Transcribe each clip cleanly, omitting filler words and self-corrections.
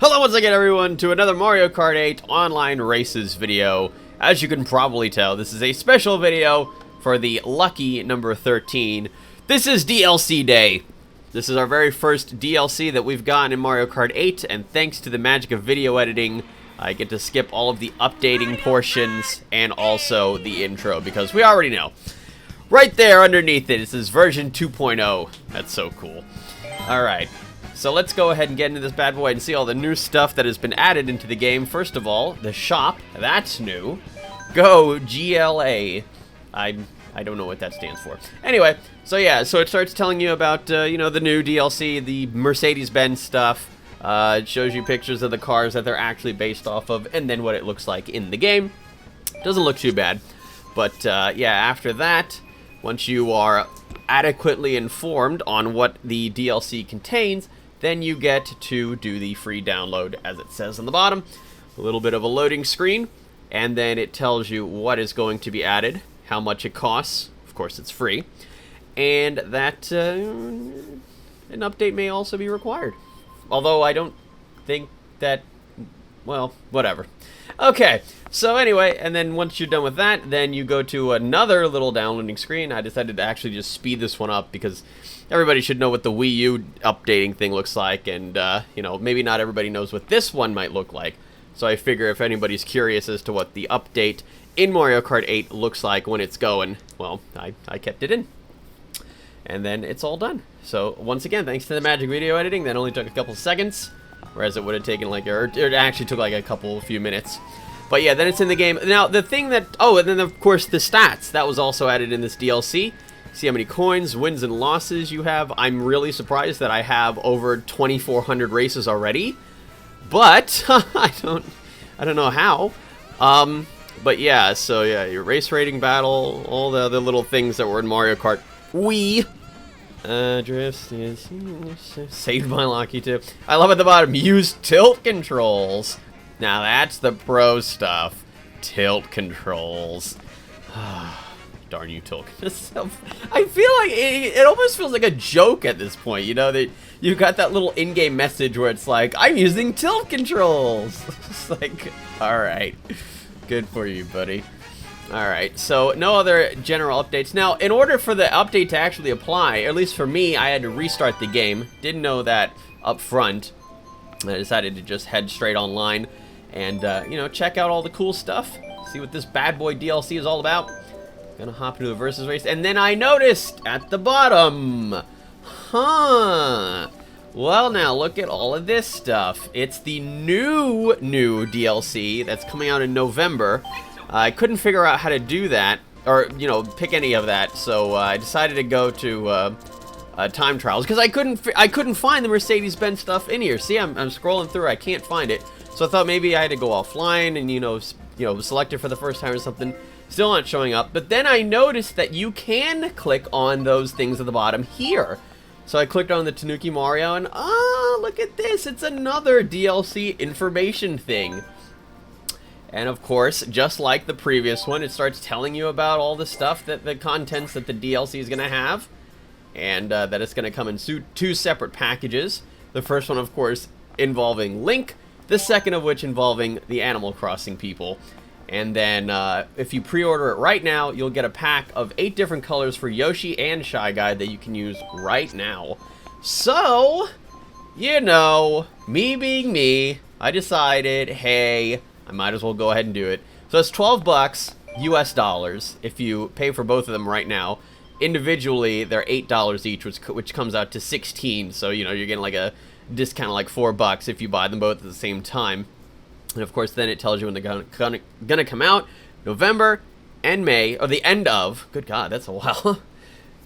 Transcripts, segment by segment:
Hello once again everyone to another Mario Kart 8 online races video. As you can probably tell, this is a special video for the lucky number 13. This is DLC day. This is our very first DLC that we've gotten in Mario Kart 8, and thanks to the magic of video editing, I get to skip all of the updating portions and also the intro, because we already know. Right there underneath it, it says version 2.0. That's so cool. Alright. So let's go ahead and get into this bad boy and see all the new stuff that has been added into the game. First of all, the shop, that's new. Go GLA. I don't know what that stands for. Anyway, so yeah, so it starts telling you about, you know, the new DLC, the Mercedes-Benz stuff. It shows you pictures of the cars that they're actually based off of, and then what it looks like in the game. Doesn't look too bad. But, yeah, after that, once you are adequately informed on what the DLC contains, then you get to do the free download, as it says on the bottom. A little bit of a loading screen, and then it tells you what is going to be added, how much it costs. Of course, it's free. And that an update may also be required. Although I don't think that, well, whatever. Okay, so anyway, and then once you're done with that, then you go to another little downloading screen. I decided to actually just speed this one up because everybody should know what the Wii U updating thing looks like, and, you know, maybe not everybody knows what this one might look like. So I figure if anybody's curious as to what the update in Mario Kart 8 looks like when it's going, well, I kept it in. And then it's all done. So, once again, thanks to the magic video editing, that only took a couple seconds, whereas it would have taken like, or it actually took like a few minutes. But yeah, then it's in the game. Now, the thing that, oh, and then of course the stats, that was also added in this DLC. See how many coins, wins, and losses you have. I'm really surprised that I have over 2,400 races already. But, I don't know how. But yeah, so yeah, your race rating battle, all the other little things that were in Mario Kart Wii. Drifts, yes, saved my Lucky too. I love at the bottom, use tilt controls. Now that's the pro stuff. Tilt controls. Darn you, tilt. I feel like it almost feels like a joke at this point, you know, that you got that little in-game message where it's like, I'm using tilt controls. It's like, alright. Good for you, buddy. Alright, so no other general updates. Now, in order for the update to actually apply, at least for me, I had to restart the game. Didn't know that up front. I decided to just head straight online and, you know, check out all the cool stuff. See what this bad boy DLC is all about. Gonna hop into a versus race. And then I noticed at the bottom. Well, now look at all of this stuff. It's the new DLC that's coming out in November. I couldn't figure out how to do that, or, you know, pick any of that, so I decided to go to time trials, because I couldn't find the Mercedes-Benz stuff in here. See, I'm scrolling through, I can't find it, so I thought maybe I had to go offline and, you know, select it for the first time or something. Still not showing up, but then I noticed that you can click on those things at the bottom here. So I clicked on the Tanuki Mario, and, look at this, it's another DLC information thing. And of course, just like the previous one, it starts telling you about all the stuff, that the contents that the DLC is going to have. And that it's going to come in two separate packages. The first one, of course, involving Link. The second of which involving the Animal Crossing people. And then, if you pre-order it right now, you'll get a pack of 8 different colors for Yoshi and Shy Guy that you can use right now. So, you know, me being me, I decided, hey, I might as well go ahead and do it. So it's 12 bucks US dollars if you pay for both of them right now. Individually, they're $8 each, which comes out to 16. So, you know, you're getting like a discount of like 4 bucks if you buy them both at the same time. And of course, then it tells you when they're gonna come out. November and May, or the end of. Good God, that's a while.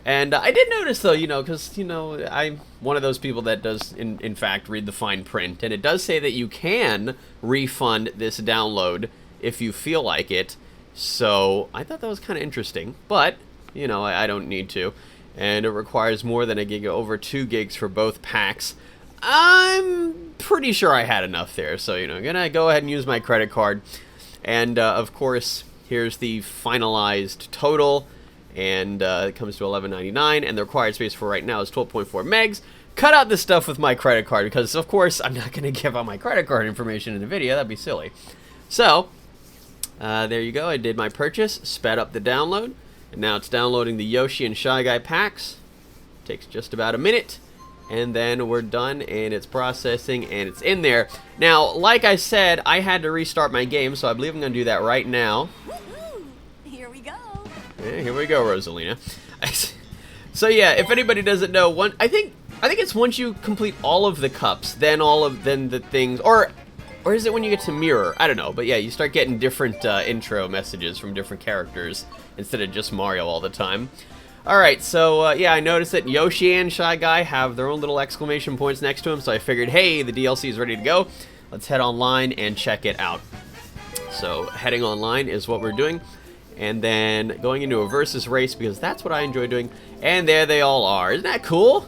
And I did notice, though, you know, because, you know, I'm one of those people that does, in fact, read the fine print. And it does say that you can refund this download if you feel like it. So I thought that was kind of interesting. But, you know, I don't need to. And it requires more than a gig, over 2 gigs for both packs. I'm pretty sure I had enough there. So, you know, I'm going to go ahead and use my credit card. And, of course, here's the finalized total. And it comes to $11.99, and the required space for right now is 12.4 megs. cut out this stuff with my credit card because, of course, I'm not going to give out my credit card information in the video. That'd be silly. So, there you go. I did my purchase, sped up the download, and now it's downloading the Yoshi and Shy Guy packs. Takes just about a minute, and then we're done, and it's processing, and it's in there. Now, like I said, I had to restart my game, so I believe I'm going to do that right now. Here we go. Yeah, here we go, Rosalina. So yeah, if anybody doesn't know, I think it's once you complete all of the cups, then the things, or is it when you get to Mirror? I don't know, but yeah, you start getting different intro messages from different characters instead of just Mario all the time. All right, so yeah, I noticed that Yoshi and Shy Guy have their own little exclamation points next to them, so I figured, hey, the DLC is ready to go. Let's head online and check it out. So heading online is what we're doing. And then going into a versus race, because that's what I enjoy doing. And there they all are. Isn't that cool?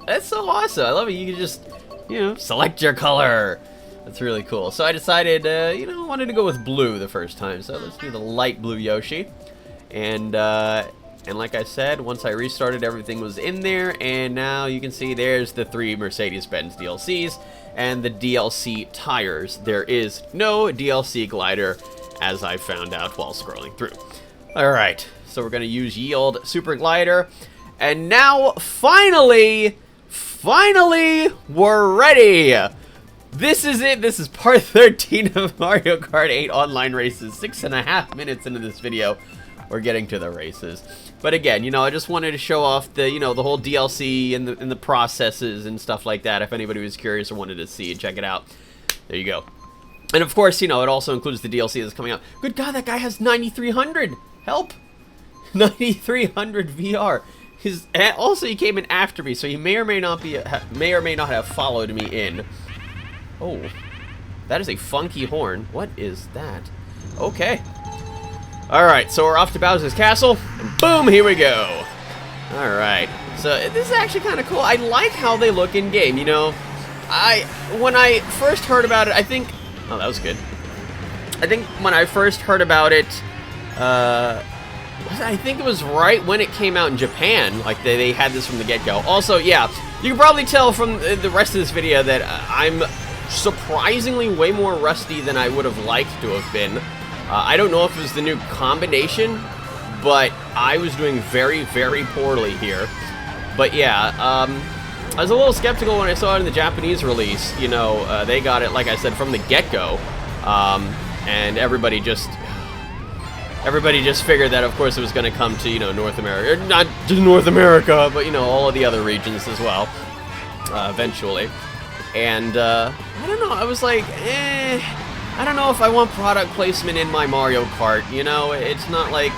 That's so awesome. I love it. You can just, select your color. That's really cool. So I decided, I wanted to go with blue the first time. So let's do the light blue Yoshi. And like I said, once I restarted, everything was in there. And now you can see there's the 3 Mercedes-Benz DLCs and the DLC tires. There is no DLC glider, as I found out while scrolling through. Alright, so we're going to use Yield Super Glider. And now, finally, we're ready! This is it. This is part 13 of Mario Kart 8 online races. 6.5 minutes into this video, we're getting to the races. But again, I just wanted to show off the, the whole DLC and the processes and stuff like that. If anybody was curious or wanted to see it, check it out. There you go. And of course, it also includes the DLC that's coming out. Good God, that guy has 9,300. Help! 9,300 VR. Also, he came in after me, so he may or may not have followed me in. Oh, that is a funky horn. What is that? Okay. All right, so we're off to Bowser's Castle, and boom, here we go. All right. So this is actually kind of cool. I like how they look in game. When I first heard about it, I think. Oh, that was good. I think when I first heard about it, I think it was right when it came out in Japan. Like, they had this from the get-go. Also, yeah, you can probably tell from the rest of this video that I'm surprisingly way more rusty than I would have liked to have been. I don't know if it was the new combination, but I was doing very, very poorly here. But yeah, I was a little skeptical when I saw it in the Japanese release. They got it, like I said, from the get-go, and everybody just figured that, of course, it was going to come to, North America. Or not just North America, but, all of the other regions as well, eventually. And, I don't know, I was like, I don't know if I want product placement in my Mario Kart, It's not like,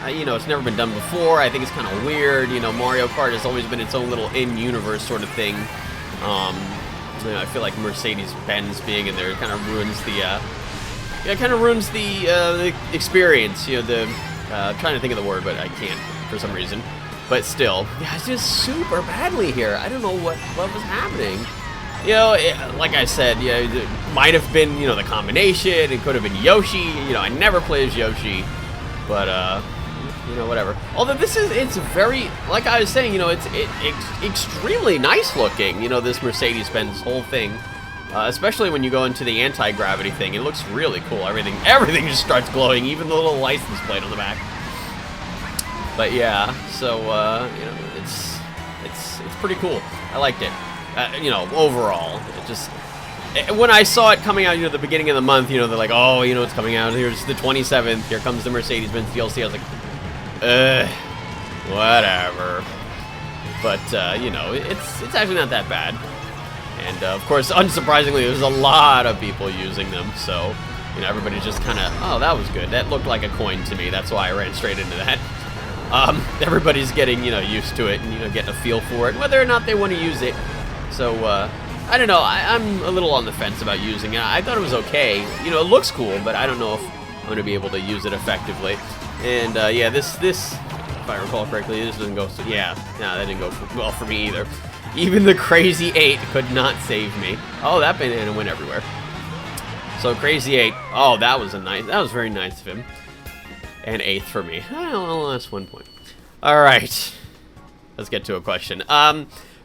it's never been done before. I think it's kind of weird. Mario Kart has always been its own little in-universe sort of thing. I feel like Mercedes-Benz being in there kind of ruins the experience. I'm trying to think of the word, but I can't for some reason. But still, yeah, it's just super badly here. I don't know what was happening. Like I said, it might have been, the combination. It could have been Yoshi. I never play as Yoshi, but whatever. Although it's very, like I was saying, it's extremely nice looking. This Mercedes-Benz whole thing, especially when you go into the anti-gravity thing. It looks really cool. Everything just starts glowing, even the little license plate on the back. But yeah, so it's pretty cool. I liked it. Overall, when I saw it coming out, the beginning of the month, they're like, oh, it's coming out. Here's the 27th. Here comes the Mercedes-Benz DLC. I was like, whatever. But it's actually not that bad. And of course, unsurprisingly, there's a lot of people using them. So everybody's just kind of, oh, that was good. That looked like a coin to me. That's why I ran straight into that. Everybody's getting used to it and getting a feel for it, whether or not they want to use it. So I don't know. I'm a little on the fence about using it. I thought it was okay. It looks cool, but I don't know if I'm going to be able to use it effectively. And yeah, this, if I recall correctly, this doesn't go. So yeah, no, that didn't go well for me either. Even the Crazy 8 could not save me. Oh, that banana went everywhere. So Crazy 8. Oh, that was very nice of him. And 8th for me. I lost 1 point. All right. Let's get to a question.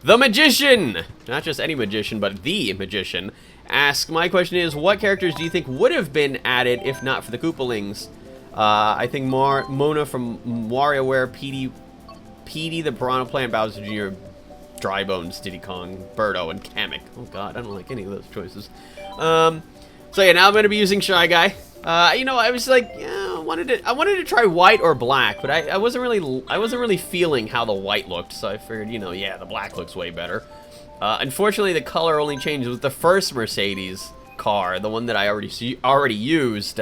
The Magician, not just any magician, but the Magician, asks, my question is, what characters do you think would have been added if not for the Koopalings? I think Mona from WarioWare, Petey the Piranha Plant, Bowser Jr., Dry Bones, Diddy Kong, Birdo, and Kamek. Oh god, I don't like any of those choices. So yeah, now I'm gonna be using Shy Guy. You know, I was like, yeah, I wanted to try white or black, but I wasn't really feeling how the white looked, so I figured, you know, yeah, the black looks way better. Unfortunately, the color only changed with the first Mercedes car, the one that I already used.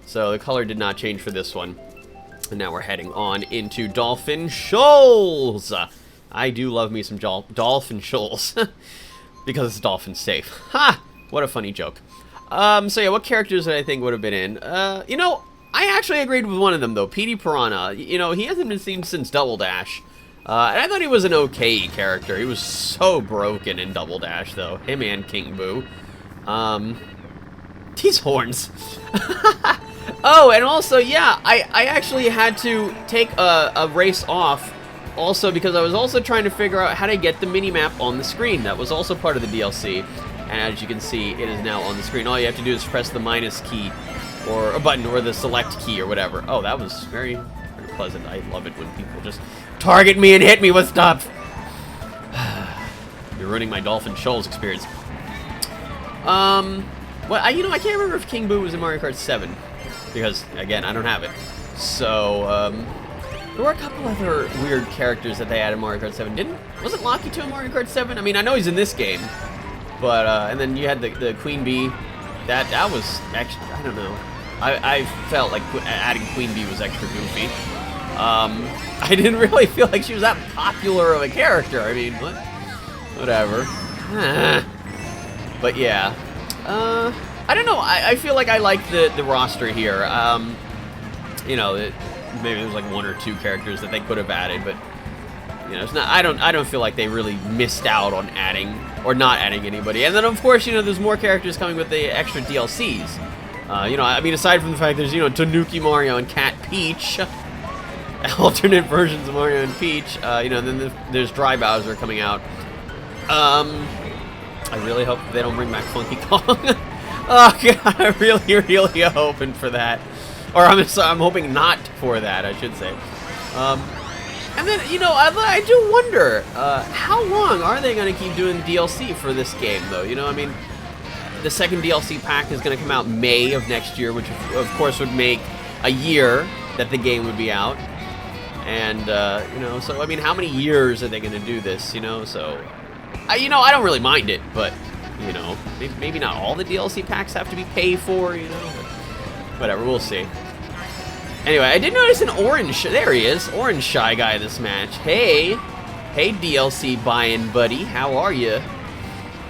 So the color did not change for this one. And now we're heading on into Dolphin Shoals. I do love me some Dolphin Shoals because it's dolphin safe. Ha! What a funny joke. So yeah, what characters did I think would have been in? You know, I actually agreed with one of them though, Petey Piranha. You know, he hasn't been seen since Double Dash. And I thought he was an okay character. He was so broken in Double Dash though. Him and King Boo. These horns. Oh, and also, yeah, I actually had to take a race off also because I was also trying to figure out how to get the mini-map on the screen. That was also part of the DLC. And as you can see, it is now on the screen. All you have to do is press the minus key or a button or the select key or whatever. Oh, that was very pleasant. I love it when people just target me and hit me with stuff. You're ruining my Dolphin Shoals experience. Well, you know, I can't remember if King Boo was in Mario Kart 7 because, again, I don't have it. So, there were a couple other weird characters that they added in Mario Kart 7. Wasn't Locky 2 in Mario Kart 7? I mean, I know he's in this game, but, and then you had the Queen Bee. That was actually, I don't know. I felt like adding Queen Bee was extra goofy. I didn't really feel like she was that popular of a character. I mean, whatever. But yeah. I don't know. I feel like I like the roster here. You know, maybe there's like one or two characters that they could have added, but you know, it's not. I don't feel like they really missed out on adding or not adding anybody. And then of course, you know, there's more characters coming with the extra DLCs. You know, I mean, aside from the fact there's, you know, Tanuki Mario and Cat Peach, alternate versions of Mario and Peach. You know, and then there's Dry Bowser coming out. I really hope they don't bring back Funky Kong. Oh god, I'm really hoping for that. Or I'm hoping not for that, I should say. And then, you know, I do wonder, how long are they going to keep doing DLC for this game, though? You know, I mean, the second DLC pack is going to come out May of next year, which of course would make a year that the game would be out. And, you know, so, I mean, how many years are they going to do this, you know? So, you know, I don't really mind it, but, you know, maybe not all the DLC packs have to be paid for, you know? But whatever, we'll see. Anyway, I did notice an orange, there he is, orange Shy Guy in this match. Hey DLC buy-in buddy, how are you?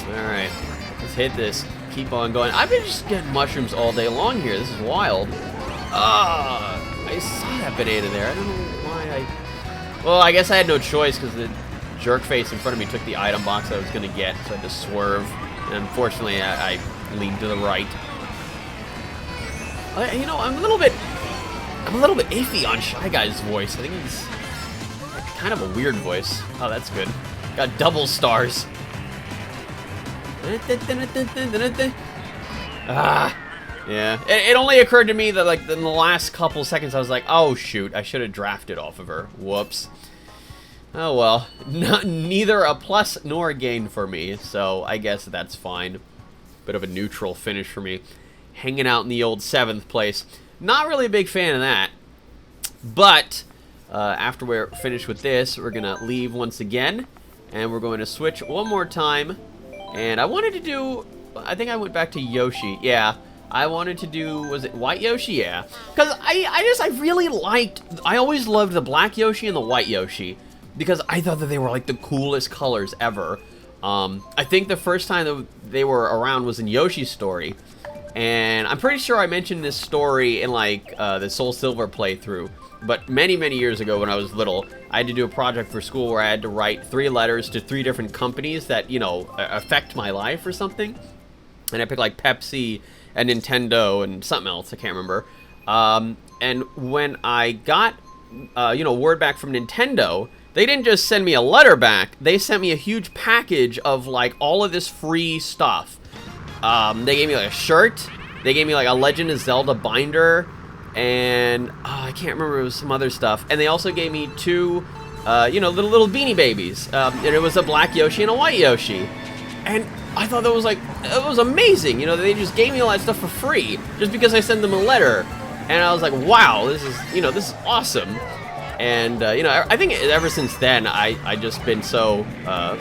Alright, let's hit this, keep on going. I've been just getting mushrooms all day long here, this is wild. I saw that banana there, I don't know why well, I guess I had no choice because the jerk face in front of me took the item box I was going to get, so I had to swerve. And unfortunately, I leaned to the right. You know, I'm a little bit iffy on Shy Guy's voice. I think he's kind of a weird voice. Oh, that's good. Got double stars. Yeah. It only occurred to me that, like, in the last couple seconds, I was like, oh, shoot, I should have drafted off of her. Whoops. Oh, well. Neither a plus nor a gain for me, so I guess that's fine. Bit of a neutral finish for me. Hanging out in the old 7th place. Not really a big fan of that. But, after we're finished with this, we're going to leave once again. And we're going to switch one more time. And I wanted to do... I think I went back to Yoshi. Yeah. I wanted to do, was it White Yoshi? Yeah. Because I really liked, I always loved the black Yoshi and the white Yoshi. Because I thought that they were like the coolest colors ever. I think the first time that they were around was in Yoshi's Story. And I'm pretty sure I mentioned this story in like the Soul Silver playthrough. But many years ago when I was little, I had to do a project for school where I had to write 3 letters to 3 different companies that, you know, affect my life or something. And I picked like Pepsi and Nintendo and something else, I can't remember. And when I got, you know, word back from Nintendo they didn't just send me a letter back, they sent me a huge package of, like, all of this free stuff. They gave me, like, a shirt, they gave me, like, a Legend of Zelda binder, and, I can't remember, it was some other stuff. And they also gave me 2, you know, little Beanie Babies. And it was a black Yoshi and a white Yoshi. And I thought that was, like, it was amazing. You know, they just gave me all that stuff for free, just because I sent them a letter. And I was like, wow, this is, you know, this is awesome. And, you know, I think ever since then, I just been so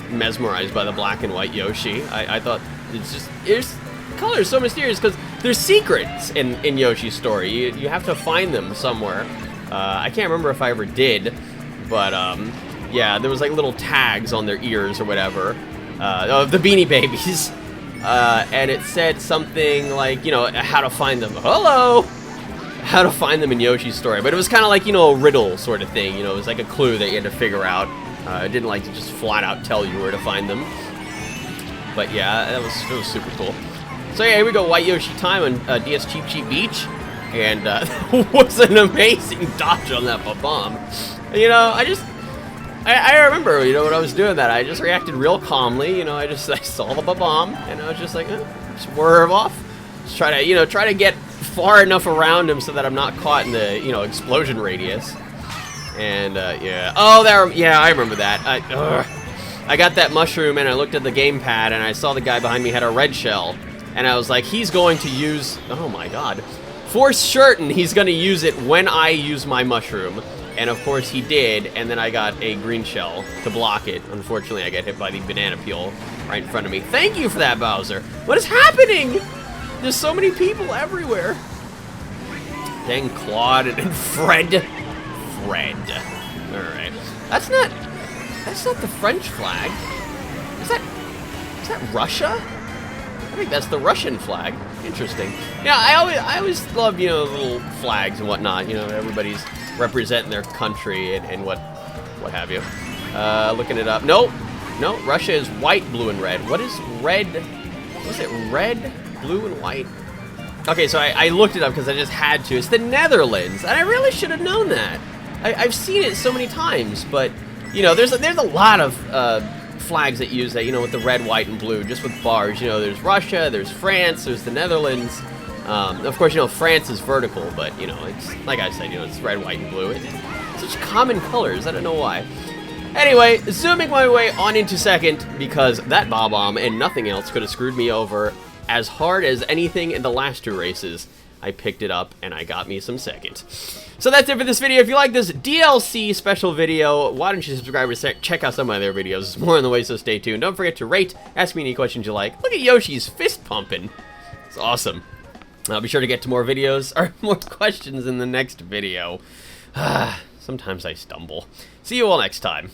mesmerized by the black and white Yoshi. I thought it's color is so mysterious because there's secrets in Yoshi's story. You have to find them somewhere. I can't remember if I ever did, but, yeah, there was, like, little tags on their ears or whatever of the Beanie Babies. And it said something like, you know, how to find them. Hello! How to find them in Yoshi's story, but it was kind of like, you know, a riddle sort of thing. You know, it was like a clue that you had to figure out. It didn't like to just flat out tell you where to find them. But yeah, it was super cool. So yeah, here we go, White Yoshi time on DS Cheep Beach, and that was an amazing dodge on that bomb. You know, I remember, you know, when I was doing that, I just reacted real calmly. You know, I saw the bomb, and I was just like, swerve off, just try to get far enough around him so that I'm not caught in the, you know, explosion radius. And, yeah. Oh, yeah, I remember that. I got that mushroom and I looked at the gamepad and I saw the guy behind me had a red shell. And I was like, he's going to use, oh my god, for certain he's going to use it when I use my mushroom. And of course he did, and then I got a green shell to block it. Unfortunately, I got hit by the banana peel right in front of me. Thank you for that, Bowser. What is happening? There's so many people everywhere. Dang Claude and Fred. Alright. That's not the French flag. Is that Russia? I think that's the Russian flag. Interesting. Yeah, I always love, you know, little flags and whatnot. You know, everybody's representing their country and what have you. Looking it up. No, Russia is white, blue, and red. What is red? Was it red, blue, and white? Okay, so I looked it up because I just had to. It's the Netherlands, and I really should have known that. I've seen it so many times, but, you know, there's a lot of flags that use that, you know, with the red, white, and blue, just with bars. You know, there's Russia, there's France, there's the Netherlands. Of course, you know, France is vertical, but, you know, it's, like I said, you know, it's red, white, and blue. It's such common colors, I don't know why. Anyway, zooming my way on into second, because that bomb and nothing else could have screwed me over as hard as anything in the last 2 races. I picked it up and I got me some second. So that's it for this video. If you like this DLC special video, why don't you subscribe and check out some of my other videos. There's more on the way, so stay tuned. Don't forget to rate, ask me any questions you like. Look at Yoshi's fist pumping. It's awesome. I'll be sure to get to more videos, or more questions in the next video. Sometimes I stumble. See you all next time.